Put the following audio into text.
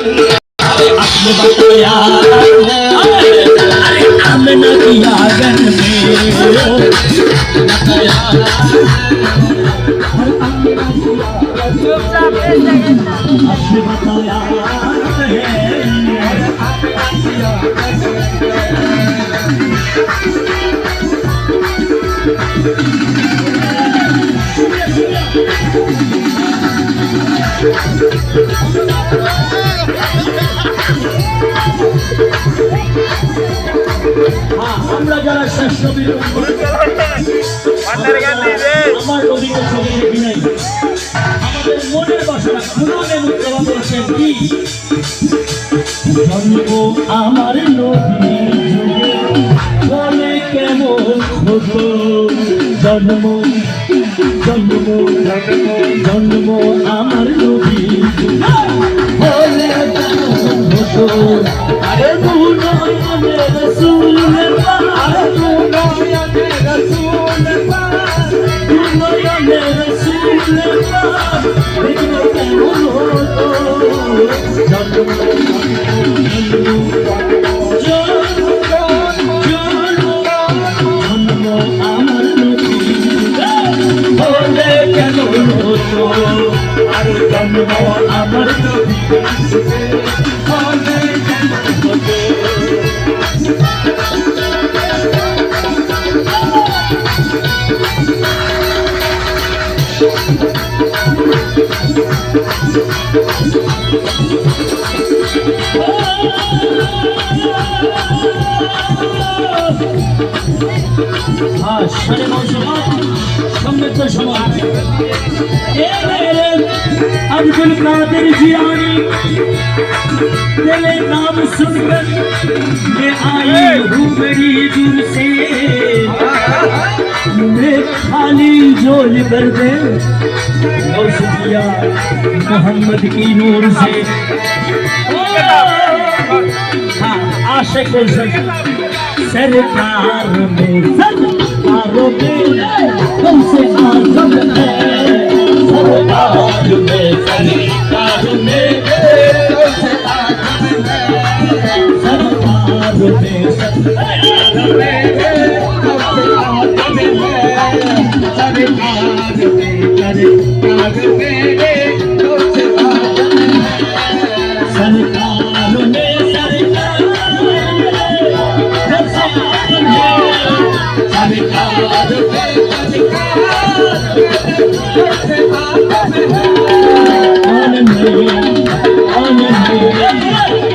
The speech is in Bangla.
आपने बताया अरे आमना की आंगन में बताया आपने बताया আমরা যারা শ্রেষ্ঠ আমার নদীকে ছবি দেখি নাই আমাদের মনের বাসনা খুলনে মুক্তবা করেছেন কি জন্ম আমার নদী বলে কেমন হতো জন্ম জন্ম জন্ম আমার নদী বলে কেমন হতো আরে নয়নে রসুল আরে নয়নে রসুল নয়নে রসুল দেখবে কেমন হতো জন্ম জন্ম আমার নদী বলে কেমন হতো আরে জন্ম আমার নদী বলে কেমন হতো সাড়ে 9 সমাজ সমৃদ্ধ সমাজ अब्दुल कादिर जिलानी तेरे नाम सुनकर मैं आई हूँ बड़ी दूर से मैं खाली झोली भर दे गौसिया मोहम्मद की नूर से हाँ आशिक सरकार में सरकारों में हमसे आज़म है सरकार में सरकार में सरकार में सरकार में